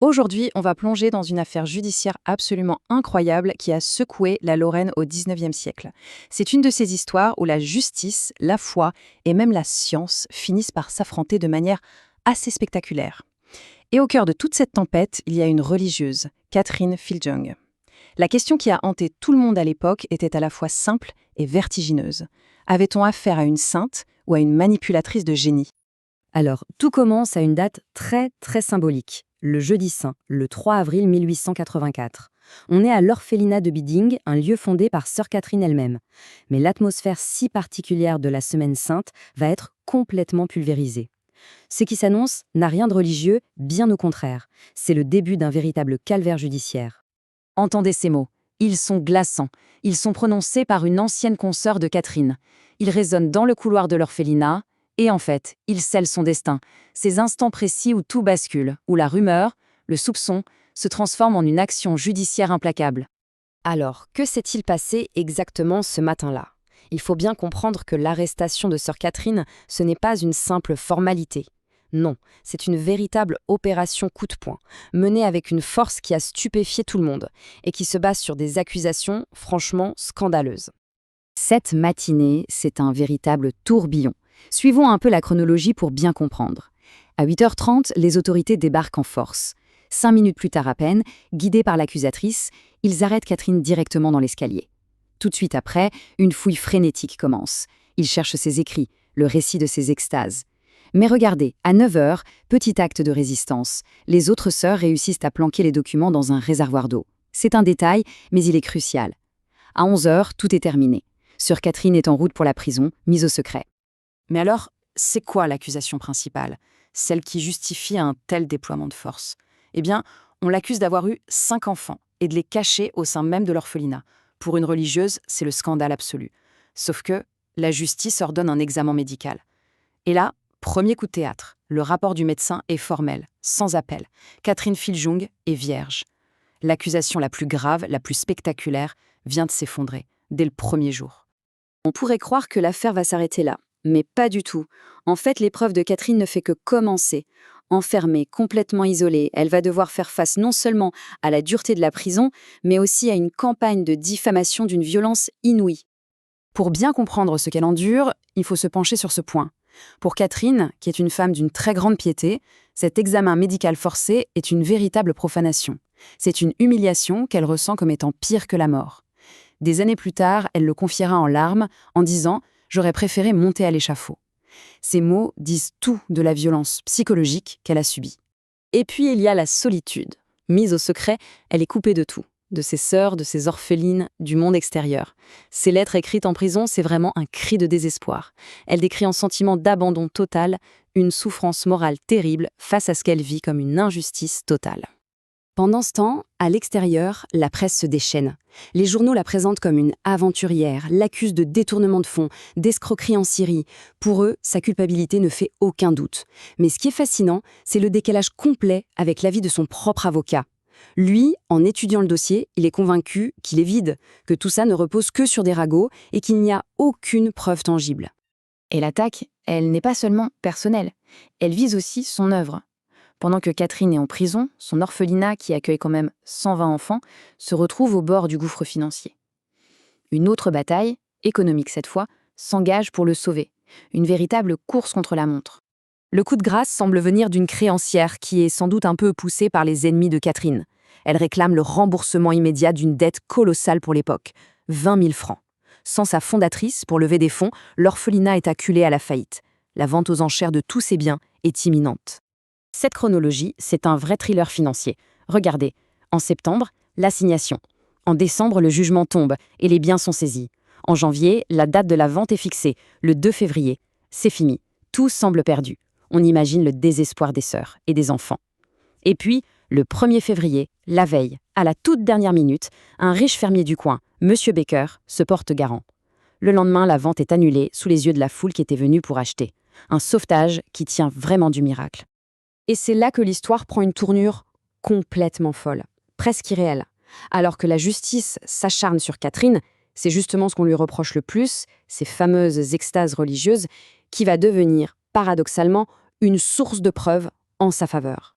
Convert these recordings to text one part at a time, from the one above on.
Aujourd'hui, on va plonger dans une affaire judiciaire absolument incroyable qui a secoué la Lorraine au XIXe siècle. C'est une de ces histoires où la justice, la foi et même la science finissent par s'affronter de manière assez spectaculaire. Et au cœur de toute cette tempête, il y a une religieuse, Catherine Filjung. La question qui a hanté tout le monde à l'époque était à la fois simple et vertigineuse. Avait-on affaire à une sainte ou à une manipulatrice de génie? Alors, tout commence à une date très très symbolique, le Jeudi Saint, le 3 avril 1884. On est à l'orphelinat de Biding, un lieu fondé par Sœur Catherine elle-même. Mais l'atmosphère si particulière de la Semaine Sainte va être complètement pulvérisée. Ce qui s'annonce n'a rien de religieux, bien au contraire. C'est le début d'un véritable calvaire judiciaire. Entendez ces mots. Ils sont glaçants. Ils sont prononcés par une ancienne consoeur de Catherine. Ils résonnent dans le couloir de l'orphelinat, et en fait, ils scellent son destin. Ces instants précis où tout bascule, où la rumeur, le soupçon, se transforment en une action judiciaire implacable. Alors, que s'est-il passé exactement ce matin-là? Il faut bien comprendre que l'arrestation de Sœur Catherine, ce n'est pas une simple formalité. Non, c'est une véritable opération coup de poing, menée avec une force qui a stupéfié tout le monde, et qui se base sur des accusations franchement scandaleuses. Cette matinée, c'est un véritable tourbillon. Suivons un peu la chronologie pour bien comprendre. À 8h30, les autorités débarquent en force. 5 minutes plus tard à peine, guidés par l'accusatrice, ils arrêtent Catherine directement dans l'escalier. Tout de suite après, une fouille frénétique commence. Ils cherchent ses écrits, le récit de ses extases. Mais regardez, à 9h, petit acte de résistance. Les autres sœurs réussissent à planquer les documents dans un réservoir d'eau. C'est un détail, mais il est crucial. À 11h, tout est terminé. Sœur Catherine est en route pour la prison, mise au secret. Mais alors, c'est quoi l'accusation principale? Celle qui justifie un tel déploiement de force? Eh bien, on l'accuse d'avoir eu 5 enfants et de les cacher au sein même de l'orphelinat. Pour une religieuse, c'est le scandale absolu. Sauf que la justice ordonne un examen médical. Et là, premier coup de théâtre. Le rapport du médecin est formel, sans appel. Catherine Filjung est vierge. L'accusation la plus grave, la plus spectaculaire, vient de s'effondrer, dès le premier jour. On pourrait croire que l'affaire va s'arrêter là, mais pas du tout. En fait, l'épreuve de Catherine ne fait que commencer. Enfermée, complètement isolée, elle va devoir faire face non seulement à la dureté de la prison, mais aussi à une campagne de diffamation d'une violence inouïe. Pour bien comprendre ce qu'elle endure, il faut se pencher sur ce point. Pour Catherine, qui est une femme d'une très grande piété, cet examen médical forcé est une véritable profanation. C'est une humiliation qu'elle ressent comme étant pire que la mort. Des années plus tard, elle le confiera en larmes en disant « J'aurais préféré monter à l'échafaud ». Ces mots disent tout de la violence psychologique qu'elle a subie. Et puis il y a la solitude. Mise au secret, elle est coupée de tout. De ses sœurs, de ses orphelines, du monde extérieur. Ses lettres écrites en prison, c'est vraiment un cri de désespoir. Elle décrit un sentiment d'abandon total, une souffrance morale terrible face à ce qu'elle vit comme une injustice totale. Pendant ce temps, à l'extérieur, la presse se déchaîne. Les journaux la présentent comme une aventurière, l'accusent de détournement de fonds, d'escroquerie en Syrie. Pour eux, sa culpabilité ne fait aucun doute. Mais ce qui est fascinant, c'est le décalage complet avec l'avis de son propre avocat. Lui, en étudiant le dossier, il est convaincu qu'il est vide, que tout ça ne repose que sur des ragots et qu'il n'y a aucune preuve tangible. Et l'attaque, elle n'est pas seulement personnelle, elle vise aussi son œuvre. Pendant que Catherine est en prison, son orphelinat, qui accueille quand même 120 enfants, se retrouve au bord du gouffre financier. Une autre bataille, économique cette fois, s'engage pour le sauver. Une véritable course contre la montre. Le coup de grâce semble venir d'une créancière qui est sans doute un peu poussée par les ennemis de Catherine. Elle réclame le remboursement immédiat d'une dette colossale pour l'époque, 20 000 francs. Sans sa fondatrice, pour lever des fonds, l'orphelinat est acculé à la faillite. La vente aux enchères de tous ses biens est imminente. Cette chronologie, c'est un vrai thriller financier. Regardez, en septembre, l'assignation. En décembre, le jugement tombe et les biens sont saisis. En janvier, la date de la vente est fixée, le 2 février. C'est fini. Tout semble perdu. On imagine le désespoir des sœurs et des enfants. Et puis, le 1er février, la veille, à la toute dernière minute, un riche fermier du coin, M. Baker, se porte garant. Le lendemain, la vente est annulée sous les yeux de la foule qui était venue pour acheter. Un sauvetage qui tient vraiment du miracle. Et c'est là que l'histoire prend une tournure complètement folle, presque irréelle. Alors que la justice s'acharne sur Catherine, c'est justement ce qu'on lui reproche le plus, ces fameuses extases religieuses, qui va devenir, paradoxalement, une source de preuves en sa faveur.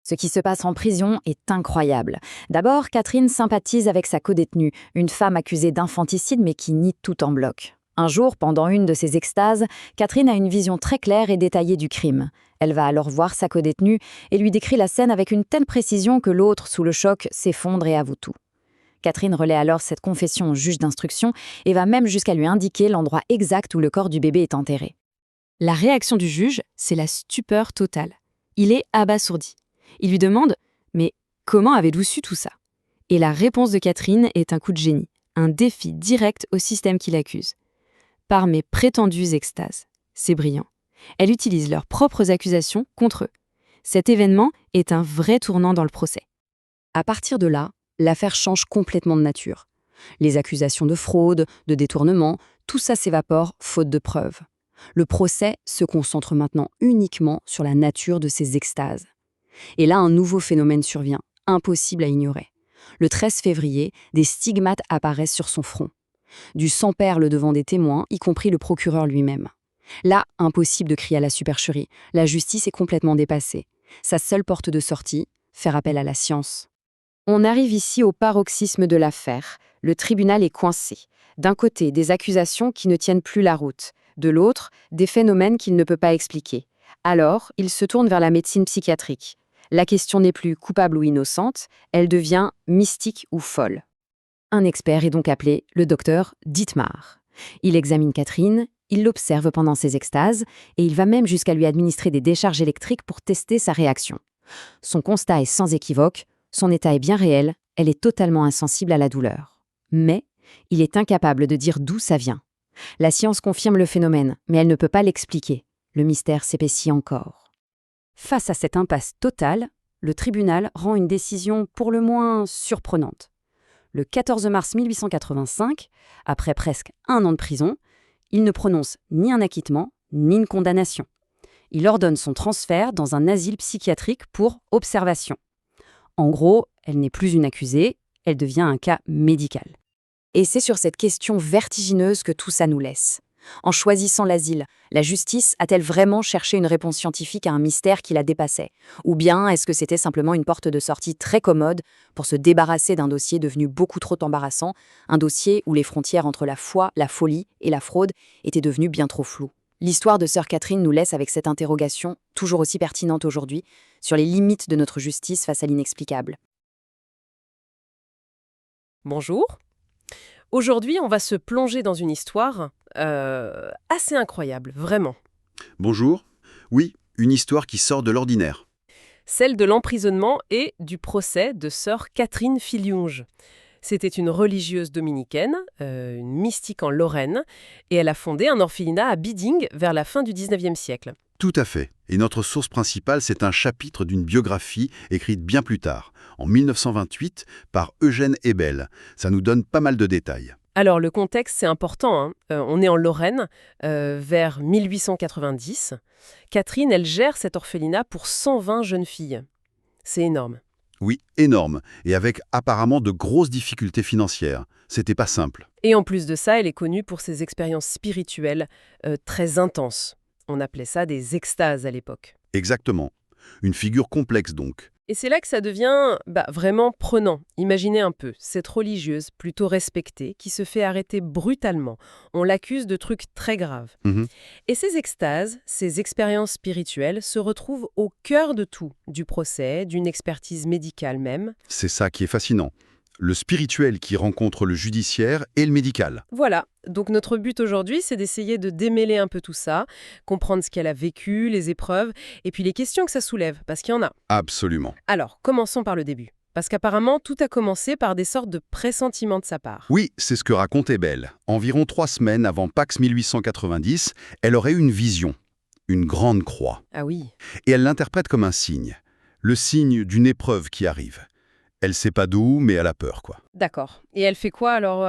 Ce qui se passe en prison est incroyable. D'abord, Catherine sympathise avec sa codétenue, une femme accusée d'infanticide mais qui nie tout en bloc. Un jour, pendant une de ses extases, Catherine a une vision très claire et détaillée du crime. Elle va alors voir sa codétenue et lui décrit la scène avec une telle précision que l'autre, sous le choc, s'effondre et avoue tout. Catherine relaie alors cette confession au juge d'instruction et va même jusqu'à lui indiquer l'endroit exact où le corps du bébé est enterré. La réaction du juge, c'est la stupeur totale. Il est abasourdi. Il lui demande « Mais comment avez-vous su tout ça ?» Et la réponse de Catherine est un coup de génie, un défi direct au système qui l'accuse. Par mes prétendues extases. C'est brillant. Elle utilise leurs propres accusations contre eux. Cet événement est un vrai tournant dans le procès. À partir de là, l'affaire change complètement de nature. Les accusations de fraude, de détournement, tout ça s'évapore faute de preuves. Le procès se concentre maintenant uniquement sur la nature de ces extases. Et là, un nouveau phénomène survient, impossible à ignorer. Le 13 février, des stigmates apparaissent sur son front. Du sang perle devant des témoins, y compris le procureur lui-même. Là, impossible de crier à la supercherie. La justice est complètement dépassée. Sa seule porte de sortie, faire appel à la science. On arrive ici au paroxysme de l'affaire. Le tribunal est coincé. D'un côté, des accusations qui ne tiennent plus la route. De l'autre, des phénomènes qu'il ne peut pas expliquer. Alors, il se tourne vers la médecine psychiatrique. La question n'est plus coupable ou innocente, elle devient mystique ou folle. Un expert est donc appelé le docteur Dietmar. Il examine Catherine, il l'observe pendant ses extases et il va même jusqu'à lui administrer des décharges électriques pour tester sa réaction. Son constat est sans équivoque, son état est bien réel, elle est totalement insensible à la douleur. Mais il est incapable de dire d'où ça vient. La science confirme le phénomène, mais elle ne peut pas l'expliquer. Le mystère s'épaissit encore. Face à cette impasse totale, le tribunal rend une décision pour le moins surprenante. Le 14 mars 1885, après presque 1 an de prison, il ne prononce ni un acquittement, ni une condamnation. Il ordonne son transfert dans un asile psychiatrique pour observation. En gros, elle n'est plus une accusée, elle devient un cas médical. Et c'est sur cette question vertigineuse que tout ça nous laisse. En choisissant l'asile, la justice a-t-elle vraiment cherché une réponse scientifique à un mystère qui la dépassait? Ou bien est-ce que c'était simplement une porte de sortie très commode pour se débarrasser d'un dossier devenu beaucoup trop embarrassant, un dossier où les frontières entre la foi, la folie et la fraude étaient devenues bien trop floues? L'histoire de sœur Catherine nous laisse avec cette interrogation, toujours aussi pertinente aujourd'hui, sur les limites de notre justice face à l'inexplicable. Bonjour. Aujourd'hui, on va se plonger dans une histoire assez incroyable, vraiment. Bonjour. Oui, une histoire qui sort de l'ordinaire. Celle de l'emprisonnement et du procès de sœur Catherine Fillionge. C'était une religieuse dominicaine, une mystique en Lorraine, et elle a fondé un orphelinat à Biding vers la fin du 19e siècle. Tout à fait. Et notre source principale, c'est un chapitre d'une biographie écrite bien plus tard, en 1928, par Eugène Ebel. Ça nous donne pas mal de détails. Alors, le contexte, c'est important, hein. On est en Lorraine, vers 1890. Catherine, elle gère cet orphelinat pour 120 jeunes filles. C'est énorme. Oui, énorme, et avec apparemment de grosses difficultés financières. C'était pas simple. Et en plus de ça, elle est connue pour ses expériences spirituelles très intenses. On appelait ça des extases à l'époque. Exactement. Une figure complexe donc. Et c'est là que ça devient vraiment prenant. Imaginez un peu, cette religieuse, plutôt respectée, qui se fait arrêter brutalement. On l'accuse de trucs très graves. Et ces extases, ces expériences spirituelles, se retrouvent au cœur de tout, du procès, d'une expertise médicale même. C'est ça qui est fascinant. Le spirituel qui rencontre le judiciaire et le médical. Voilà, donc notre but aujourd'hui, c'est d'essayer de démêler un peu tout ça, comprendre ce qu'elle a vécu, les épreuves, et puis les questions que ça soulève, parce qu'il y en a. Absolument. Alors, commençons par le début. Parce qu'apparemment, tout a commencé par des sortes de pressentiments de sa part. Oui, c'est ce que raconte Ebel. Environ 3 semaines avant Pax 1890, elle aurait eu une vision, une grande croix. Ah oui. Et elle l'interprète comme un signe, le signe d'une épreuve qui arrive. Elle sait pas d'où, mais elle a peur, quoi. D'accord. Et elle fait quoi alors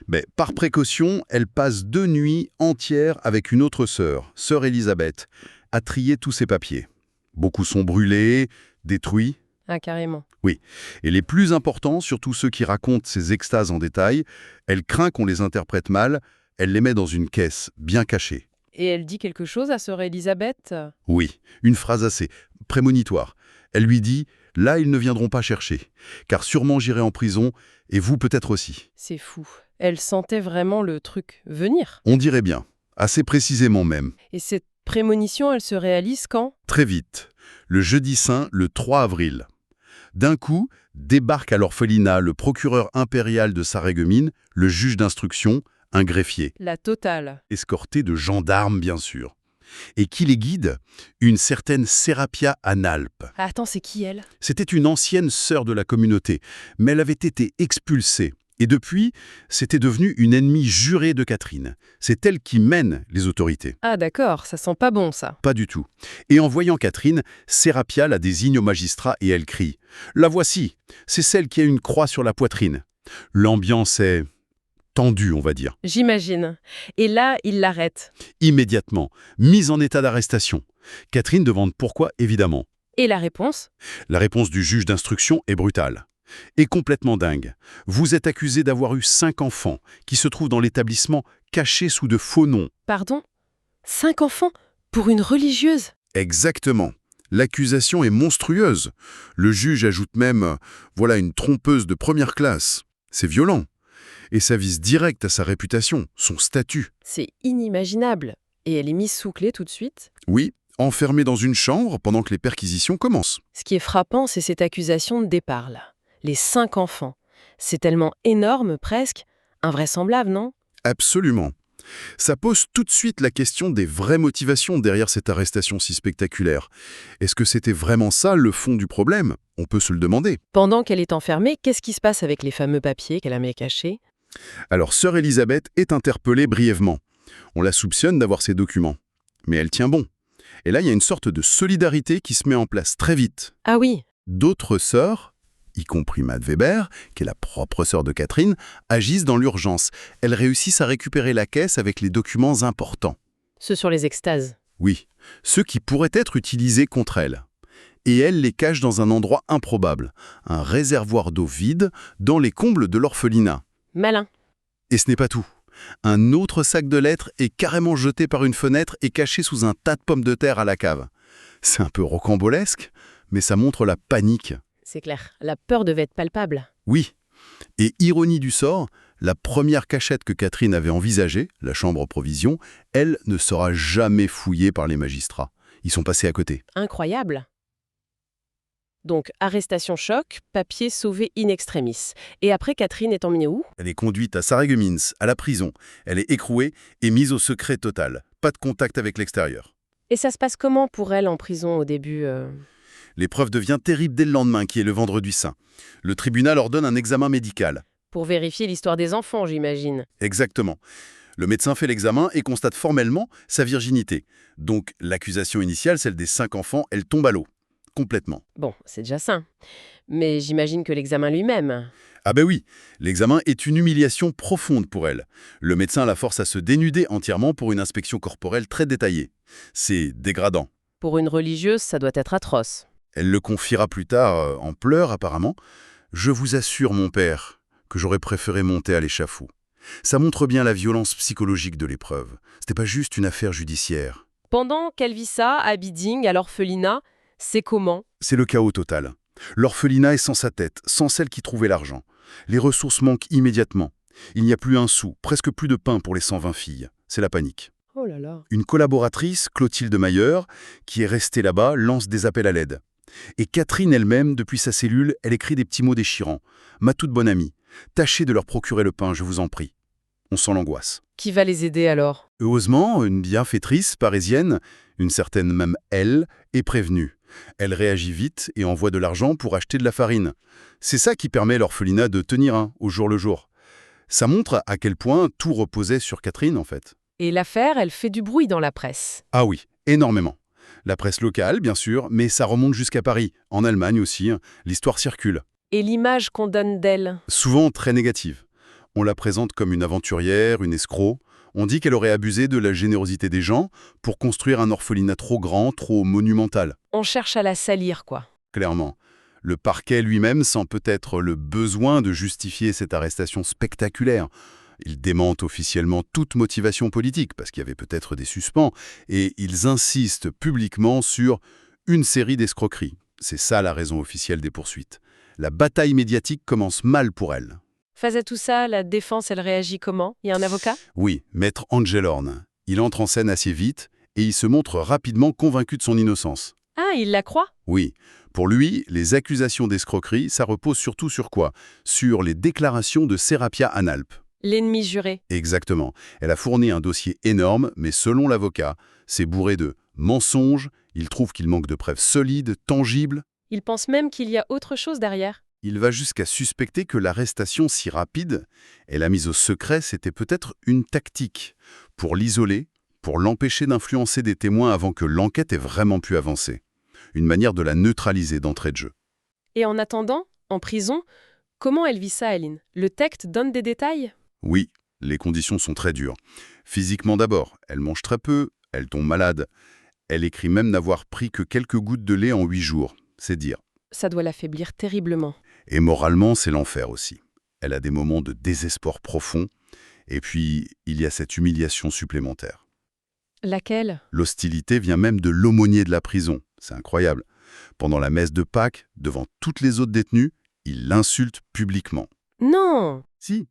Mais, par précaution, elle passe 2 nuits entières avec une autre sœur Élisabeth, à trier tous ses papiers. Beaucoup sont brûlés, détruits. Ah, carrément. Oui. Et les plus importants, surtout ceux qui racontent ces extases en détail, elle craint qu'on les interprète mal, elle les met dans une caisse bien cachée. Et elle dit quelque chose à sœur Élisabeth? Oui, une phrase assez prémonitoire. Elle lui dit Là, ils ne viendront pas chercher, car sûrement j'irai en prison, et vous peut-être aussi. C'est fou. Elle sentait vraiment le truc venir. On dirait bien, assez précisément même. Et cette prémonition, elle se réalise quand? Très vite, le jeudi saint, le 3 avril. D'un coup, débarque à l'orphelinat le procureur impérial de Sarreguemines, le juge d'instruction, un greffier, La totale. escorté de gendarmes bien sûr. Et qui les guide? Une certaine Sérapia Analpe. Ah, attends, c'est qui elle? C'était une ancienne sœur de la communauté, mais elle avait été expulsée. Et depuis, c'était devenu une ennemie jurée de Catherine. C'est elle qui mène les autorités. Ah d'accord, ça sent pas bon ça. Pas du tout. Et en voyant Catherine, Sérapia la désigne au magistrat et elle crie « La voici, c'est celle qui a une croix sur la poitrine ». L'ambiance est tendue, on va dire. J'imagine. Et là, il l'arrête. Immédiatement, mise en état d'arrestation. Catherine demande pourquoi, évidemment. Et la réponse? La réponse du juge d'instruction est brutale. Et complètement dingue. Vous êtes accusé d'avoir eu 5 enfants qui se trouvent dans l'établissement cachés sous de faux noms. Pardon? 5 enfants? Pour une religieuse? Exactement. L'accusation est monstrueuse. Le juge ajoute même, voilà une trompeuse de première classe. C'est violent. Et ça vise direct à sa réputation, son statut. C'est inimaginable. Et elle est mise sous clé tout de suite? Oui, enfermée dans une chambre pendant que les perquisitions commencent. Ce qui est frappant, c'est cette accusation de départ là. Les 5 enfants. C'est tellement énorme, presque. Invraisemblable, non? Absolument. Ça pose tout de suite la question des vraies motivations derrière cette arrestation si spectaculaire. Est-ce que c'était vraiment ça le fond du problème? On peut se le demander. Pendant qu'elle est enfermée, qu'est-ce qui se passe avec les fameux papiers qu'elle a mis cachés? Alors, sœur Elisabeth est interpellée brièvement. On la soupçonne d'avoir ces documents. Mais elle tient bon. Et là, il y a une sorte de solidarité qui se met en place très vite. Ah oui, D'autres sœurs, y compris Mad Weber, qui est la propre sœur de Catherine, agissent dans l'urgence. Elles réussissent à récupérer la caisse avec les documents importants. ceux sur les extases. Oui, ceux qui pourraient être utilisés contre elle. Et elle les cache dans un endroit improbable, un réservoir d'eau vide dans les combles de l'orphelinat. Malin. Et ce n'est pas tout. Un autre sac de lettres est carrément jeté par une fenêtre et caché sous un tas de pommes de terre à la cave. C'est un peu rocambolesque, mais ça montre la panique. C'est clair. La peur devait être palpable. Oui. Et ironie du sort, la première cachette que Catherine avait envisagée, la chambre provision, elle ne sera jamais fouillée par les magistrats. Ils sont passés à côté. Incroyable. Donc, arrestation choc, papier sauvé in extremis. Et après, Catherine est emmenée où? Elle est conduite à Sarreguemines, à la prison. Elle est écrouée et mise au secret total. Pas de contact avec l'extérieur. Et ça se passe comment pour elle en prison au début L'épreuve devient terrible dès le lendemain, qui est le vendredi saint. Le tribunal ordonne un examen médical. Pour vérifier l'histoire des enfants, j'imagine. Exactement. Le médecin fait l'examen et constate formellement sa virginité. Donc l'accusation initiale, celle des 5 enfants, elle tombe à l'eau. Complètement. Bon, c'est déjà ça. Mais j'imagine que l'examen lui-même. Ah ben oui, l'examen est une humiliation profonde pour elle. Le médecin la force à se dénuder entièrement pour une inspection corporelle très détaillée. C'est dégradant. Pour une religieuse, ça doit être atroce. Elle le confiera plus tard, en pleurs apparemment. « Je vous assure, mon père, que j'aurais préféré monter à l'échafaud. » Ça montre bien la violence psychologique de l'épreuve. C'était pas juste une affaire judiciaire. Pendant qu'elle vit ça, à Biding, à l'orphelinat, c'est comment? C'est le chaos total. L'orphelinat est sans sa tête, sans celle qui trouvait l'argent. Les ressources manquent immédiatement. Il n'y a plus un sou, presque plus de pain pour les 120 filles. C'est la panique. Oh là là. Une collaboratrice, Clotilde Mayer, qui est restée là-bas, lance des appels à l'aide. Et Catherine elle-même, depuis sa cellule, elle écrit des petits mots déchirants. « Ma toute bonne amie, tâchez de leur procurer le pain, je vous en prie. » On sent l'angoisse. Qui va les aider alors? Heureusement, une bienfaitrice parisienne, une certaine même elle, est prévenue. Elle réagit vite et envoie de l'argent pour acheter de la farine. C'est ça qui permet l'orphelinat de tenir au jour le jour. Ça montre à quel point tout reposait sur Catherine, en fait. Et l'affaire, elle fait du bruit dans la presse. Ah oui, énormément. La presse locale, bien sûr, mais ça remonte jusqu'à Paris. En Allemagne aussi, l'histoire circule. Et l'image qu'on donne d'elle? Souvent très négative. On la présente comme une aventurière, une escroc. On dit qu'elle aurait abusé de la générosité des gens pour construire un orphelinat trop grand, trop monumental. On cherche à la salir, quoi. Clairement. Le parquet lui-même sent peut-être le besoin de justifier cette arrestation spectaculaire. Ils démentent officiellement toute motivation politique, parce qu'il y avait peut-être des suspens, et ils insistent publiquement sur une série d'escroqueries. C'est ça la raison officielle des poursuites. La bataille médiatique commence mal pour elle. Face à tout ça, la défense, elle réagit comment? Il y a un avocat? Oui, maître Angelhorn. Il entre en scène assez vite et il se montre rapidement convaincu de son innocence. Ah, il la croit? Oui, pour lui, les accusations d'escroquerie, ça repose surtout sur quoi? Sur les déclarations de Serapia Analp. L'ennemi juré. Exactement. Elle a fourni un dossier énorme, mais selon l'avocat, c'est bourré de mensonges, il trouve qu'il manque de preuves solides, tangibles. Il pense même qu'il y a autre chose derrière. Il va jusqu'à suspecter que l'arrestation si rapide et la mise au secret, c'était peut-être une tactique pour l'isoler, pour l'empêcher d'influencer des témoins avant que l'enquête ait vraiment pu avancer. Une manière de la neutraliser d'entrée de jeu. Et en attendant, en prison, comment elle vit ça, Aline? Le texte donne des détails? Oui, les conditions sont très dures. Physiquement d'abord, elle mange très peu, elle tombe malade. Elle écrit même n'avoir pris que quelques gouttes de lait en 8 jours, c'est dire. Ça doit l'affaiblir terriblement. Et moralement, c'est l'enfer aussi. Elle a des moments de désespoir profond, et puis il y a cette humiliation supplémentaire. Laquelle? L'hostilité vient même de l'aumônier de la prison, c'est incroyable. Pendant la messe de Pâques, devant toutes les autres détenus, il l'insulte publiquement. Non! Si,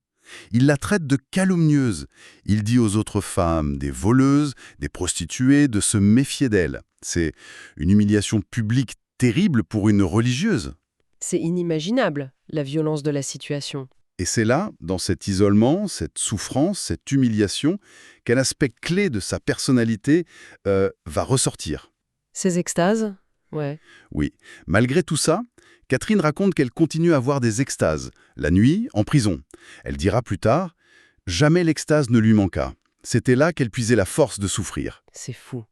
il la traite de calomnieuse. Il dit aux autres femmes, des voleuses, des prostituées, de se méfier d'elle. C'est une humiliation publique terrible pour une religieuse. C'est inimaginable, la violence de la situation. Et c'est là, dans cet isolement, cette souffrance, cette humiliation, qu'un aspect clé de sa personnalité va ressortir. Ces extases? Ouais. Oui, malgré tout ça, Catherine raconte qu'elle continue à avoir des extases, la nuit, en prison. Elle dira plus tard « Jamais l'extase ne lui manqua. C'était là qu'elle puisait la force de souffrir. C'est fou.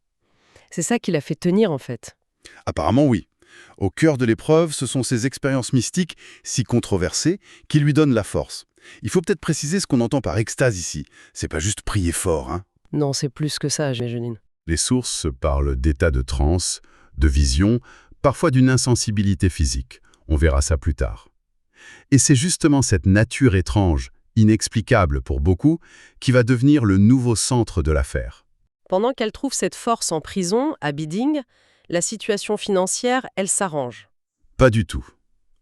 C'est ça qui l'a fait tenir, en fait. » Apparemment, oui. Au cœur de l'épreuve, ce sont ces expériences mystiques, si controversées, qui lui donnent la force. Il faut peut-être préciser ce qu'on entend par extase ici. C'est pas juste prier fort, hein. Non, c'est plus que ça, Janine. Les sources parlent d'états de transe, de vision, parfois d'une insensibilité physique. On verra ça plus tard. Et c'est justement cette nature étrange, inexplicable pour beaucoup, qui va devenir le nouveau centre de l'affaire. Pendant qu'elle trouve cette force en prison, à Biding, la situation financière, elle s'arrange. Pas du tout.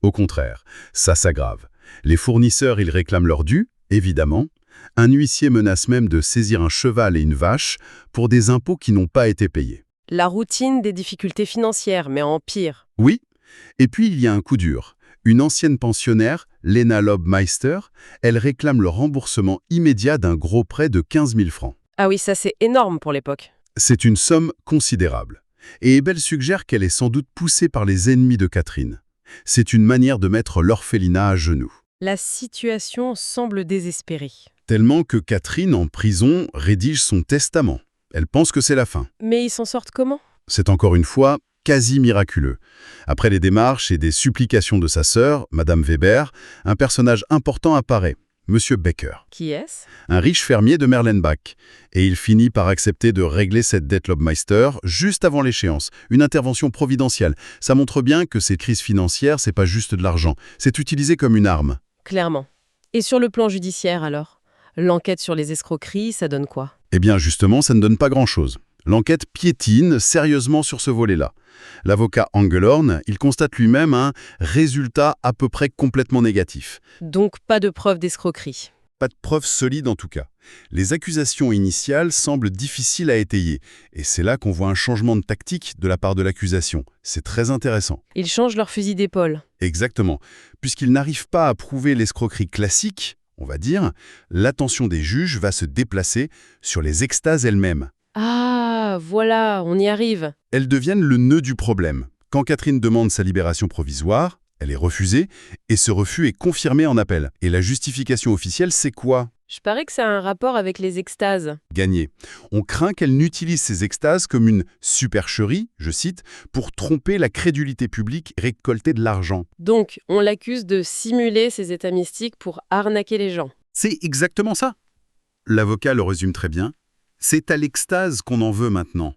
Au contraire, ça s'aggrave. Les fournisseurs, ils réclament leur dû, évidemment. Un huissier menace même de saisir un cheval et une vache pour des impôts qui n'ont pas été payés. La routine des difficultés financières, mais en pire. Oui, et puis il y a un coup dur. Une ancienne pensionnaire, Lena Lobmeister, elle réclame le remboursement immédiat d'un gros prêt de 15 000 francs. Ah oui, ça c'est énorme pour l'époque. C'est une somme considérable. Et Ebel suggère qu'elle est sans doute poussée par les ennemis de Catherine. C'est une manière de mettre l'orphelinat à genoux. La situation semble désespérée. Tellement que Catherine, en prison, rédige son testament. Elle pense que c'est la fin. Mais ils s'en sortent comment? C'est encore une fois quasi miraculeux. Après les démarches et des supplications de sa sœur, Madame Weber, un personnage important apparaît, Monsieur Becker. Qui est-ce? Un riche fermier de Merlenbach. Et il finit par accepter de régler cette dette Lobmeister juste avant l'échéance. Une intervention providentielle. Ça montre bien que ces crises financières, c'est pas juste de l'argent. C'est utilisé comme une arme. Clairement. Et sur le plan judiciaire, alors? L'enquête sur les escroqueries, ça donne quoi? Eh bien, justement, ça ne donne pas grand-chose. L'enquête piétine sérieusement sur ce volet-là. L'avocat Angelhorn, il constate lui-même un résultat à peu près complètement négatif. Donc pas de preuve d'escroquerie. Pas de preuves solides en tout cas. Les accusations initiales semblent difficiles à étayer. Et c'est là qu'on voit un changement de tactique de la part de l'accusation. C'est très intéressant. Ils changent leur fusil d'épaule. Exactement. Puisqu'ils n'arrivent pas à prouver l'escroquerie classique, on va dire, l'attention des juges va se déplacer sur les extases elles-mêmes. Ah, voilà, on y arrive. Elles deviennent le nœud du problème. Quand Catherine demande sa libération provisoire, elle est refusée, et ce refus est confirmé en appel. Et la justification officielle, c'est quoi? Je parie que ça a un rapport avec les extases. Gagné. On craint qu'elle n'utilise ces extases comme une supercherie, je cite, pour tromper la crédulité publique et récolter de l'argent. Donc, on l'accuse de simuler ces états mystiques pour arnaquer les gens. C'est exactement ça. L'avocat le résume très bien. C'est à l'extase qu'on en veut maintenant.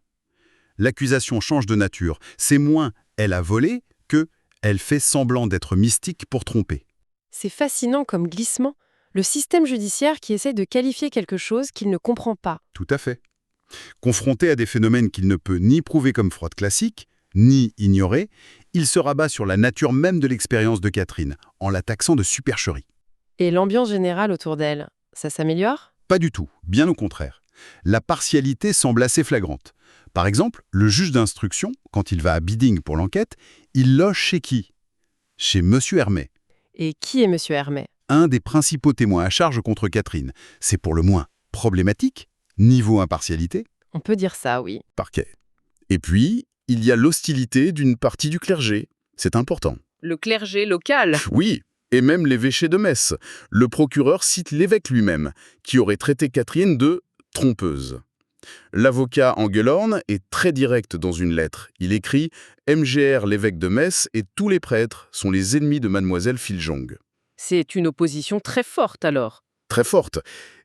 L'accusation change de nature. C'est moins « elle a volé » que « elle fait semblant d'être mystique pour tromper ». C'est fascinant comme glissement. Le système judiciaire qui essaie de qualifier quelque chose qu'il ne comprend pas. Tout à fait. Confronté à des phénomènes qu'il ne peut ni prouver comme fraude classique, ni ignorer, Il se rabat sur la nature même de l'expérience de Catherine, en la taxant de supercherie. Et l'ambiance générale autour d'elle, ça s'améliore? Pas du tout, bien au contraire. La partialité semble assez flagrante. Par exemple, le juge d'instruction, quand il va à Biding pour l'enquête, il loge chez qui? Chez Monsieur Hermé, Et qui est Monsieur Hermé? un des principaux témoins à charge contre Catherine. C'est pour le moins problématique, niveau impartialité, On peut dire ça, oui. parquet. Et puis, il y a l'hostilité d'une partie du clergé. C'est important. Le clergé local. Oui, et même l'évêché de Metz. Le procureur cite l'évêque lui-même, qui aurait traité Catherine de « trompeuse ». L'avocat Engelhorn est très direct dans une lettre. Il écrit « MGR, l'évêque de Metz, et tous les prêtres sont les ennemis de mademoiselle Filjong ». C'est une opposition très forte alors. Très forte.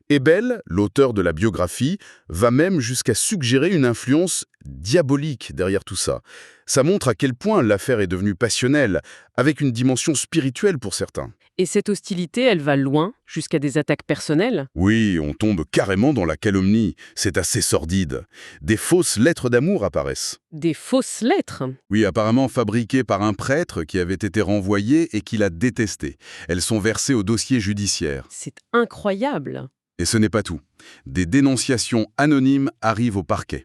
Ebel, l'auteur de la biographie, va même jusqu'à suggérer une influence diabolique derrière tout ça. Ça montre à quel point l'affaire est devenue passionnelle, avec une dimension spirituelle pour certains. Et cette hostilité, elle va loin, jusqu'à des attaques personnelles. Oui, on tombe carrément dans la calomnie. C'est assez sordide. Des fausses lettres d'amour apparaissent. Des fausses lettres. Oui, apparemment fabriquées par un prêtre qui avait été renvoyé et qui l'a détesté. Elles sont versées au dossier judiciaire. C'est incroyable. Et ce n'est pas tout. Des dénonciations anonymes arrivent au parquet.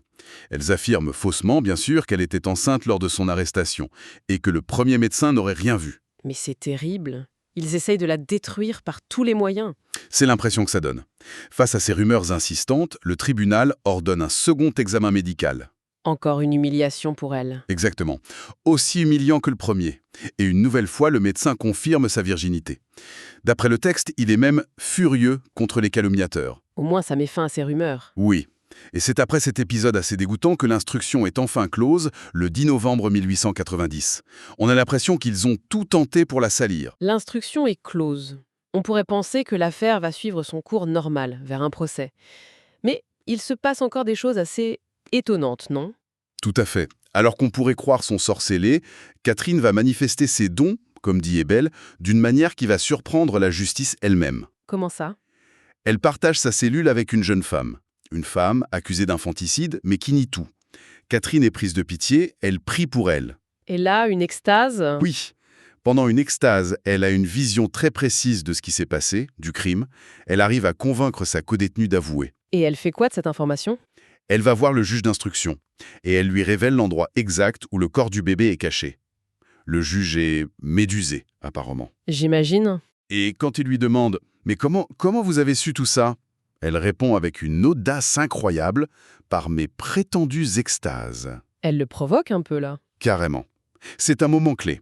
Elles affirment faussement, bien sûr, qu'elle était enceinte lors de son arrestation et que le premier médecin n'aurait rien vu. Mais c'est terrible. Ils essayent de la détruire par tous les moyens. C'est l'impression que ça donne. Face à ces rumeurs insistantes, le tribunal ordonne un second examen médical. Encore une humiliation pour elle. Exactement. Aussi humiliant que le premier. Et une nouvelle fois, le médecin confirme sa virginité. D'après le texte, il est même furieux contre les calomniateurs. Au moins, ça met fin à ces rumeurs. Oui. Et c'est après cet épisode assez dégoûtant que l'instruction est enfin close, le 10 novembre 1890. On a l'impression qu'ils ont tout tenté pour la salir. L'instruction est close. On pourrait penser que l'affaire va suivre son cours normal, vers un procès. Mais il se passe encore des choses assez étonnantes, non? Tout à fait. Alors qu'on pourrait croire son sort scellé, Catherine va manifester ses dons, comme dit Ebel, d'une manière qui va surprendre la justice elle-même. Comment ça? Elle partage sa cellule avec une jeune femme. Une femme accusée d'infanticide, mais qui nie tout. Catherine est prise de pitié, elle prie pour elle. Et là, une extase? Oui. Pendant une extase, elle a une vision très précise de ce qui s'est passé, du crime. Elle arrive à convaincre sa codétenue d'avouer. Et elle fait quoi de cette information? Elle va voir le juge d'instruction, et elle lui révèle l'endroit exact où le corps du bébé est caché. Le juge est médusé, apparemment. J'imagine. Et quand il lui demande « Mais comment vous avez su tout ça ?» Elle répond avec une audace incroyable « Par mes prétendues extases ». Elle le provoque un peu, là. Carrément. C'est un moment clé.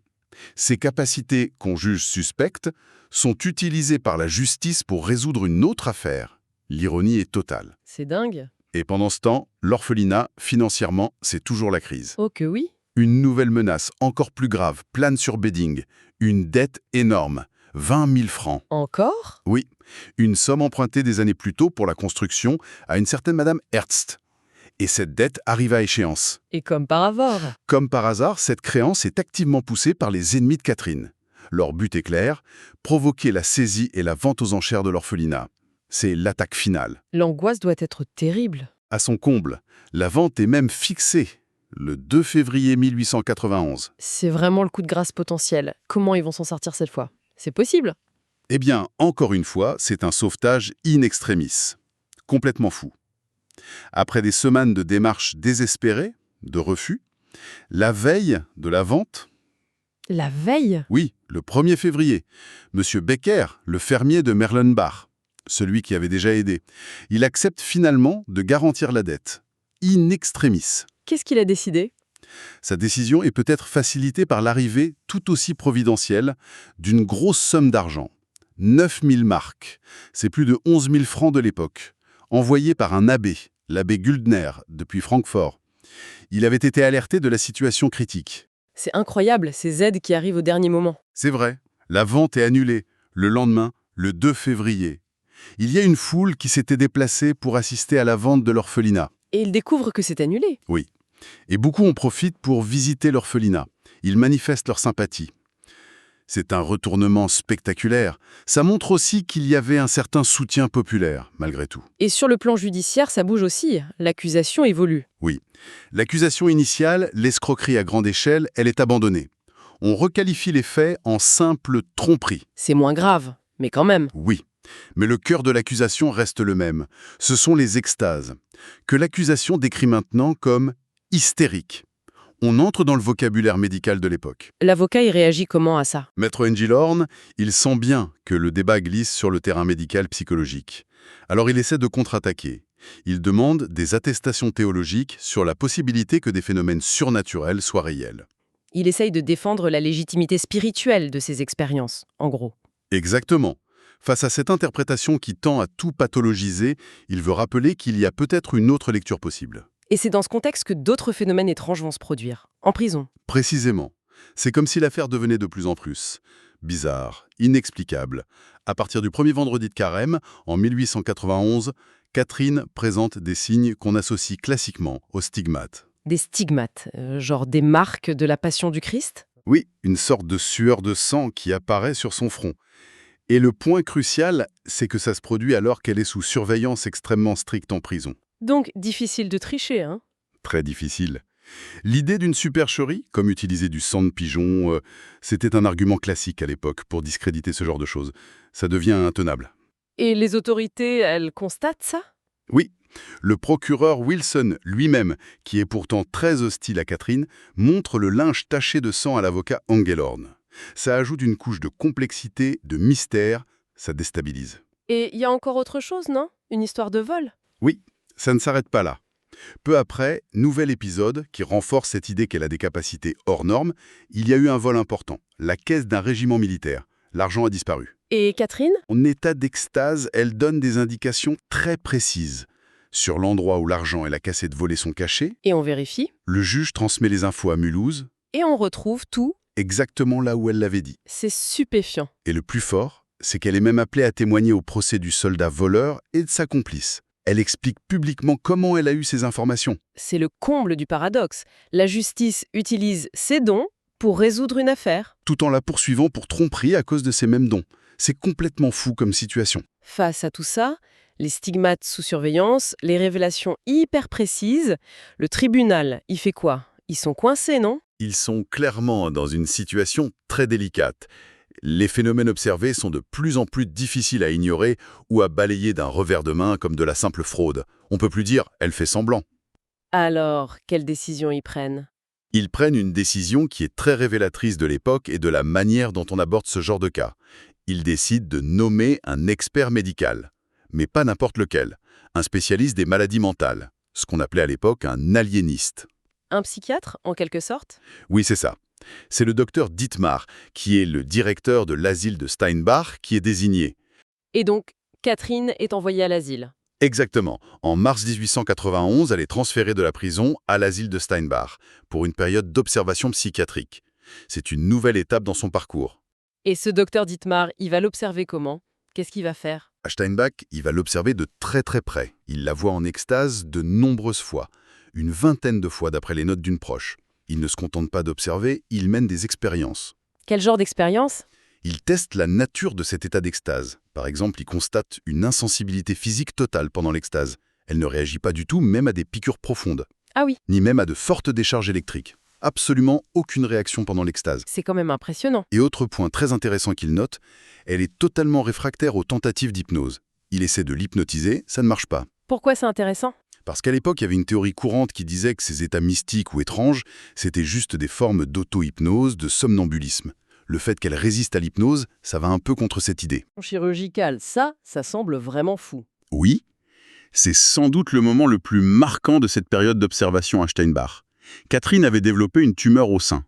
Ces capacités qu'on juge suspectes sont utilisées par la justice pour résoudre une autre affaire. L'ironie est totale. C'est dingue. Et pendant ce temps, l'orphelinat, financièrement, c'est toujours la crise. Oh que oui. Une nouvelle menace, encore plus grave, plane sur Biding. Une dette énorme, 20 000 francs. Encore? Oui, une somme empruntée des années plus tôt pour la construction à une certaine Madame Herzst. Et cette dette arrive à échéance. Et comme par hasard. Comme par hasard, cette créance est activement poussée par les ennemis de Catherine. Leur but est clair, provoquer la saisie et la vente aux enchères de l'orphelinat. C'est l'attaque finale. L'angoisse doit être terrible. À son comble, la vente est même fixée, le 2 février 1891. C'est vraiment le coup de grâce potentiel. Comment ils vont s'en sortir cette fois? C'est possible. Eh bien, encore une fois, c'est un sauvetage in extremis. Complètement fou. Après des semaines de démarches désespérées, de refus, la veille de la vente, La veille? oui, le 1er février, M. Becker, le fermier de Merlenbach, celui qui avait déjà aidé, il accepte finalement de garantir la dette, in extremis. Qu'est-ce qu'il a décidé? Sa décision est peut-être facilitée par l'arrivée, tout aussi providentielle, d'une grosse somme d'argent. 9 000 marks, c'est plus de 11 000 francs de l'époque, envoyés par un abbé, l'abbé Guldner, depuis Francfort. Il avait été alerté de la situation critique. C'est incroyable, ces aides qui arrivent au dernier moment. C'est vrai, la vente est annulée, le lendemain, le 2 février. Il y a une foule qui s'était déplacée pour assister à la vente de l'orphelinat. Et ils découvrent que c'est annulé. Oui. Et beaucoup en profitent pour visiter l'orphelinat. Ils manifestent leur sympathie. C'est un retournement spectaculaire. Ça montre aussi qu'il y avait un certain soutien populaire, malgré tout. Et sur le plan judiciaire, ça bouge aussi. L'accusation évolue. Oui. L'accusation initiale, l'escroquerie à grande échelle, elle est abandonnée. On requalifie les faits en simple tromperie. C'est moins grave, mais quand même. Oui, mais le cœur de l'accusation reste le même. Ce sont les extases, que l'accusation décrit maintenant comme hystériques. On entre dans le vocabulaire médical de l'époque. L'avocat, il réagit comment à ça? Maître Engelhorn, il sent bien que le débat glisse sur le terrain médical psychologique. Alors il essaie de contre-attaquer. Il demande des attestations théologiques sur la possibilité que des phénomènes surnaturels soient réels. Il essaye de défendre la légitimité spirituelle de ces expériences, en gros. Exactement. Face à cette interprétation qui tend à tout pathologiser, il veut rappeler qu'il y a peut-être une autre lecture possible. Et c'est dans ce contexte que d'autres phénomènes étranges vont se produire, en prison. Précisément. C'est comme si l'affaire devenait de plus en plus bizarre, inexplicable. À partir du premier vendredi de Carême, en 1891, Catherine présente des signes qu'on associe classiquement aux stigmates. Des stigmates, genre des marques de la passion du Christ? Oui, une sorte de sueur de sang qui apparaît sur son front. Et le point crucial, c'est que ça se produit alors qu'elle est sous surveillance extrêmement stricte en prison. Donc, difficile de tricher, hein? Très difficile. L'idée d'une supercherie, comme utiliser du sang de pigeon, c'était un argument classique à l'époque pour discréditer ce genre de choses. Ça devient intenable. Et les autorités, elles constatent ça? Oui, le procureur Wilson lui-même, qui est pourtant très hostile à Catherine, montre le linge taché de sang à l'avocat Engelhorn. Ça ajoute une couche de complexité, de mystère, ça déstabilise. Et il y a encore autre chose, non? Une histoire de vol? Oui, ça ne s'arrête pas là. Peu après, nouvel épisode qui renforce cette idée qu'elle a des capacités hors normes, il y a eu un vol important, la caisse d'un régiment militaire. L'argent a disparu. Et Catherine? En état d'extase, elle donne des indications très précises. Sur l'endroit où l'argent et la cassette volée sont cachés, Et on vérifie. le juge transmet les infos à Mulhouse, Et on retrouve tout. exactement là où elle l'avait dit. C'est stupéfiant. Et le plus fort, c'est qu'elle est même appelée à témoigner au procès du soldat voleur et de sa complice. Elle explique publiquement comment elle a eu ces informations. C'est le comble du paradoxe. La justice utilise ses dons pour résoudre une affaire. Tout en la poursuivant pour tromperie à cause de ces mêmes dons. C'est complètement fou comme situation. Face à tout ça, les stigmates sous surveillance, les révélations hyper précises, le tribunal, il fait quoi? Ils sont coincés, non? Ils sont clairement dans une situation très délicate. Les phénomènes observés sont de plus en plus difficiles à ignorer ou à balayer d'un revers de main comme de la simple fraude. On peut plus dire « elle fait semblant ». Alors, quelle décision ils prennent? Ils prennent une décision qui est très révélatrice de l'époque et de la manière dont on aborde ce genre de cas. Ils décident de nommer un expert médical, mais pas n'importe lequel, un spécialiste des maladies mentales, ce qu'on appelait à l'époque un aliéniste. Un psychiatre, en quelque sorte? Oui, c'est ça. C'est le docteur Dietmar, qui est le directeur de l'asile de Steinbach, qui est désigné. Et donc, Catherine est envoyée à l'asile. Exactement. En mars 1891, elle est transférée de la prison à l'asile de Steinbach, pour une période d'observation psychiatrique. C'est une nouvelle étape dans son parcours. Et ce docteur Dietmar, il va l'observer comment? Qu'est-ce qu'il va faire? À Steinbach, il va l'observer de très très près. Il la voit en extase de nombreuses fois, une vingtaine de fois d'après les notes d'une proche. Il ne se contente pas d'observer, il mène des expériences. Quel genre d'expérience? Il teste la nature de cet état d'extase. Par exemple, il constate une insensibilité physique totale pendant l'extase. Elle ne réagit pas du tout, même à des piqûres profondes. Ah oui, Ni même à de fortes décharges électriques. Absolument aucune réaction pendant l'extase. c'est quand même impressionnant. Et autre point très intéressant qu'il note, elle est totalement réfractaire aux tentatives d'hypnose. Il essaie de l'hypnotiser, ça ne marche pas. Pourquoi c'est intéressant? Parce qu'à l'époque, il y avait une théorie courante qui disait que ces états mystiques ou étranges, c'était juste des formes d'auto-hypnose, de somnambulisme. Le fait qu'elle résiste à l'hypnose, ça va un peu contre cette idée. Chirurgical, ça semble vraiment fou. Oui, c'est sans doute le moment le plus marquant de cette période d'observation à Steinbach. Catherine avait développé une tumeur au sein.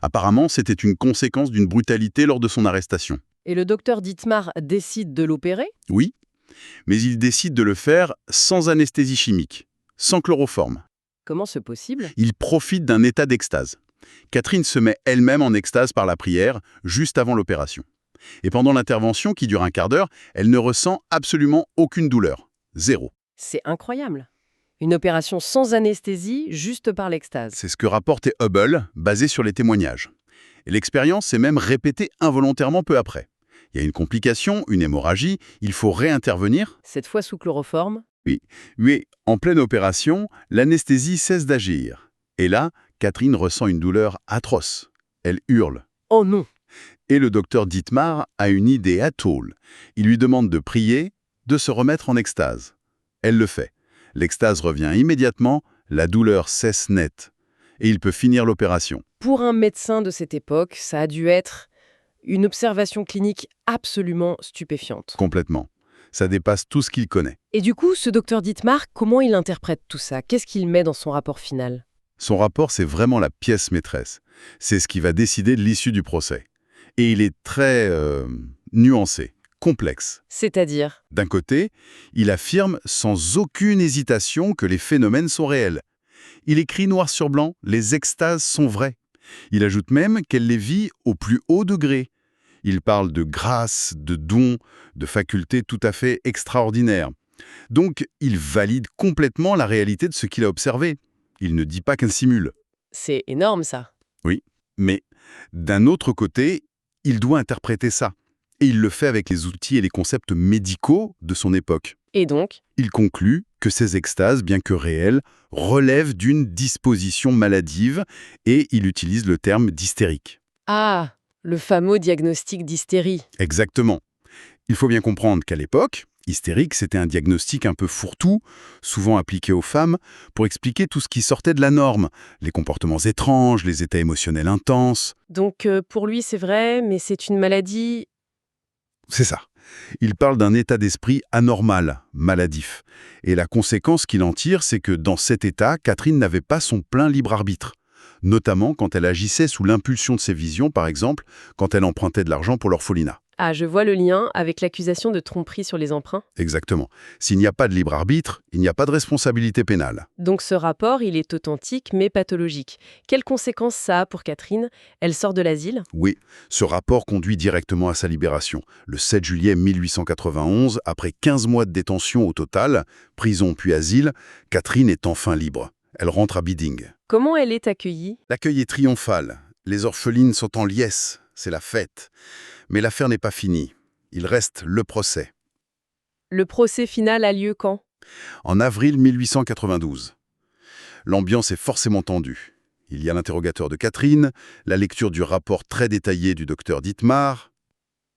Apparemment, c'était une conséquence d'une brutalité lors de son arrestation. Et le docteur Dietmar décide de l'opérer? Oui, mais il décide de le faire sans anesthésie chimique, sans chloroforme. Comment c'est possible? Il profite d'un état d'extase. Catherine se met elle-même en extase par la prière, juste avant l'opération. Et pendant l'intervention, qui dure un quart d'heure, elle ne ressent absolument aucune douleur. Zéro. C'est incroyable. Une opération sans anesthésie, juste par l'extase. C'est ce que rapporte Hubble, basé sur les témoignages. Et l'expérience s'est même répétée involontairement peu après. Il y a une complication, une hémorragie, il faut réintervenir. Cette fois sous chloroforme. Mais en pleine opération, l'anesthésie cesse d'agir. Et là, Catherine ressent une douleur atroce. Elle hurle. Oh non! Et le docteur Dietmar a une idée à tôle. Il lui demande de prier, de se remettre en extase. Elle le fait. L'extase revient immédiatement, la douleur cesse net. Et il peut finir l'opération. Pour un médecin de cette époque, ça a dû être une observation clinique absolument stupéfiante. Complètement. Ça dépasse tout ce qu'il connaît. Et du coup, ce docteur Dietmar, comment il interprète tout ça? Qu'est-ce qu'il met dans son rapport final? Son rapport, c'est vraiment la pièce maîtresse. C'est ce qui va décider de l'issue du procès. Et il est très nuancé, complexe. C'est-à-dire? D'un côté, il affirme sans aucune hésitation que les phénomènes sont réels. Il écrit noir sur blanc, les extases sont vraies. Il ajoute même qu'elle les vit au plus haut degré. Il parle de grâce, de dons, de facultés tout à fait extraordinaires. Donc, il valide complètement la réalité de ce qu'il a observé. Il ne dit pas qu'elle simule. C'est énorme, ça. Oui, mais d'un autre côté, il doit interpréter ça. Et il le fait avec les outils et les concepts médicaux de son époque. Et donc? Il conclut que ces extases, bien que réelles, relèvent d'une disposition maladive et il utilise le terme d'hystérique. Ah, le fameux diagnostic d'hystérie. Exactement. Il faut bien comprendre qu'à l'époque, hystérique, c'était un diagnostic un peu fourre-tout, souvent appliqué aux femmes, pour expliquer tout ce qui sortait de la norme, les comportements étranges, les états émotionnels intenses. Donc, pour lui, c'est vrai, mais c'est une maladie. C'est ça. Il parle d'un état d'esprit anormal, maladif. Et la conséquence qu'il en tire, c'est que dans cet état, Catherine n'avait pas son plein libre arbitre. Notamment quand elle agissait sous l'impulsion de ses visions, par exemple, quand elle empruntait de l'argent pour l'orphelinat. Ah, je vois le lien avec l'accusation de tromperie sur les emprunts. Exactement. S'il n'y a pas de libre arbitre, il n'y a pas de responsabilité pénale. Donc ce rapport, il est authentique mais pathologique. Quelles conséquences ça a pour Catherine? Elle sort de l'asile? Oui, ce rapport conduit directement à sa libération. Le 7 juillet 1891, après 15 mois de détention au total, prison puis asile, Catherine est enfin libre. Elle rentre à Biding. Comment elle est accueillie? L'accueil est triomphal. Les orphelines sont en liesse. C'est la fête. Mais l'affaire n'est pas finie. Il reste le procès. Le procès final a lieu quand? En avril 1892. L'ambiance est forcément tendue. Il y a l'interrogateur de Catherine, la lecture du rapport très détaillé du docteur Dietmar.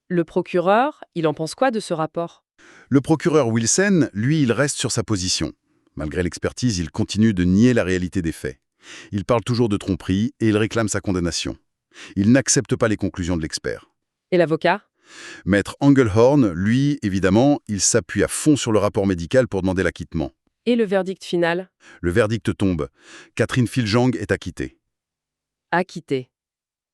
Le procureur, il en pense quoi de ce rapport? Le procureur Wilson, lui, il reste sur sa position. Malgré l'expertise, il continue de nier la réalité des faits. Il parle toujours de tromperie et il réclame sa condamnation. Il n'accepte pas les conclusions de l'expert. Et l'avocat? Maître Engelhorn, lui, évidemment, il s'appuie à fond sur le rapport médical pour demander l'acquittement. Et le verdict final? Le verdict tombe. Catherine Filjang est acquittée. Acquitté.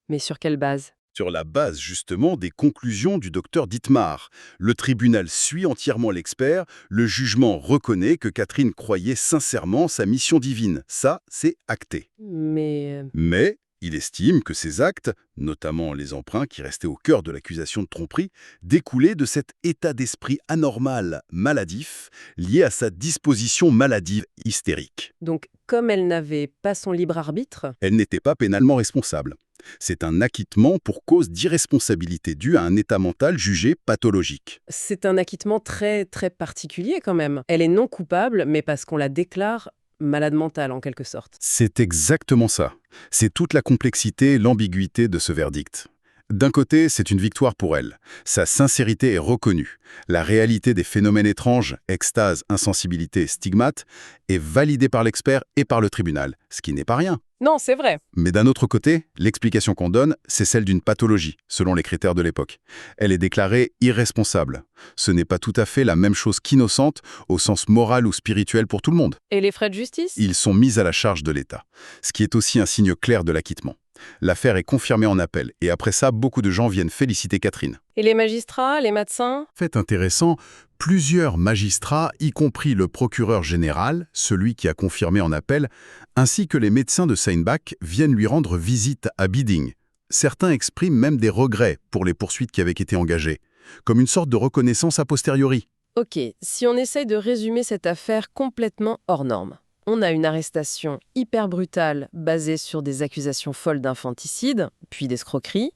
Mais sur quelle base? Sur la base, justement, des conclusions du docteur Dietmar. Le tribunal suit entièrement l'expert. Le jugement reconnaît que Catherine croyait sincèrement sa mission divine. Ça, c'est acté. Mais il estime que ces actes, notamment les emprunts qui restaient au cœur de l'accusation de tromperie, découlaient de cet état d'esprit anormal, maladif, lié à sa disposition maladive hystérique. Donc, comme elle n'avait pas son libre arbitre? Elle n'était pas pénalement responsable. C'est un acquittement pour cause d'irresponsabilité due à un état mental jugé pathologique. C'est un acquittement très, très particulier quand même. Elle est non coupable, mais parce qu'on la déclare malade mentale en quelque sorte. C'est exactement ça. C'est toute la complexité et l'ambiguïté de ce verdict. D'un côté, c'est une victoire pour elle. Sa sincérité est reconnue. La réalité des phénomènes étranges, extase, insensibilité, stigmate, est validée par l'expert et par le tribunal, ce qui n'est pas rien. Non, c'est vrai. Mais d'un autre côté, l'explication qu'on donne, c'est celle d'une pathologie, selon les critères de l'époque. Elle est déclarée irresponsable. Ce n'est pas tout à fait la même chose qu'innocente, au sens moral ou spirituel pour tout le monde. Et les frais de justice? Ils sont mis à la charge de l'État, ce qui est aussi un signe clair de l'acquittement. L'affaire est confirmée en appel, et après ça, beaucoup de gens viennent féliciter Catherine. Et les magistrats, les médecins? Fait intéressant, plusieurs magistrats, y compris le procureur général, celui qui a confirmé en appel, ainsi que les médecins de Seinbach, viennent lui rendre visite à Biding. Certains expriment même des regrets pour les poursuites qui avaient été engagées, comme une sorte de reconnaissance a posteriori. Ok, si on essaye de résumer cette affaire complètement hors norme. On a une arrestation hyper brutale basée sur des accusations folles d'infanticide, puis d'escroquerie.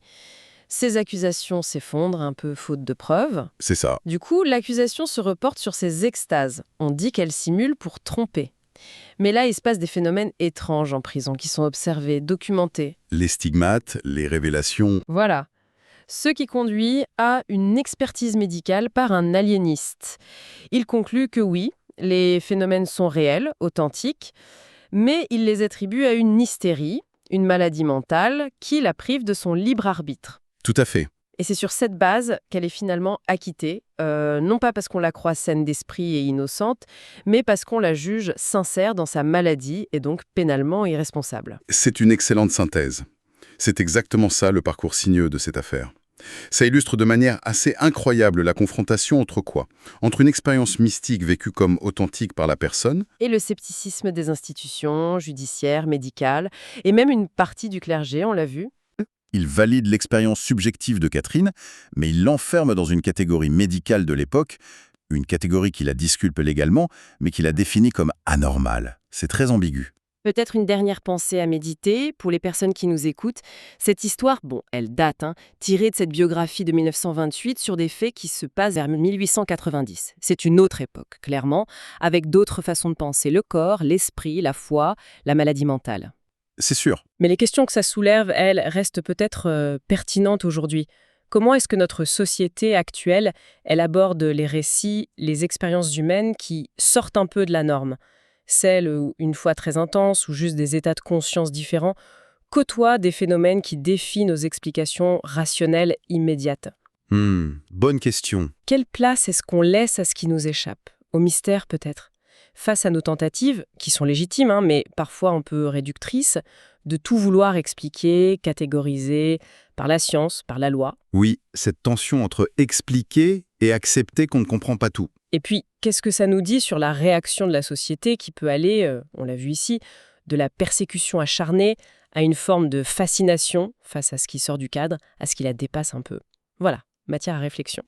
Ces accusations s'effondrent un peu faute de preuves. C'est ça. Du coup, l'accusation se reporte sur ses extases. On dit qu'elle simule pour tromper. Mais là, il se passe des phénomènes étranges en prison qui sont observés, documentés. Les stigmates, les révélations. Voilà. Ce qui conduit à une expertise médicale par un aliéniste. Il conclut que oui, les phénomènes sont réels, authentiques, mais il les attribue à une hystérie, une maladie mentale, qui la prive de son libre arbitre. Tout à fait. Et c'est sur cette base qu'elle est finalement acquittée, non pas parce qu'on la croit saine d'esprit et innocente, mais parce qu'on la juge sincère dans sa maladie et donc pénalement irresponsable. C'est une excellente synthèse. C'est exactement ça le parcours sinueux de cette affaire. Ça illustre de manière assez incroyable la confrontation entre quoi? Entre une expérience mystique vécue comme authentique par la personne Et le scepticisme des institutions judiciaires, médicales, et même une partie du clergé, on l'a vu. Il valide l'expérience subjective de Catherine, mais il l'enferme dans une catégorie médicale de l'époque, une catégorie qui la disculpe légalement, mais qui la définit comme anormale. C'est très ambigu. Peut-être une dernière pensée à méditer pour les personnes qui nous écoutent. Cette histoire, bon, elle date, tirée de cette biographie de 1928 sur des faits qui se passent vers 1890. C'est une autre époque, clairement, avec d'autres façons de penser le corps, l'esprit, la foi, la maladie mentale. C'est sûr. Mais les questions que ça soulève, elles, restent peut-être pertinentes aujourd'hui. Comment est-ce que notre société actuelle, elle aborde les récits, les expériences humaines qui sortent un peu de la norme? Celles où, une fois très intenses ou juste des états de conscience différents, côtoient des phénomènes qui défient nos explications rationnelles immédiates. Bonne question. Quelle place est-ce qu'on laisse à ce qui nous échappe? Au mystère peut-être? Face à nos tentatives, qui sont légitimes, mais parfois un peu réductrices, de tout vouloir expliquer, catégoriser, par la science, par la loi. Oui, cette tension entre expliquer et accepter qu'on ne comprend pas tout. Et puis, qu'est-ce que ça nous dit sur la réaction de la société qui peut aller, on l'a vu ici, de la persécution acharnée à une forme de fascination face à ce qui sort du cadre, à ce qui la dépasse un peu? Voilà, matière à réflexion.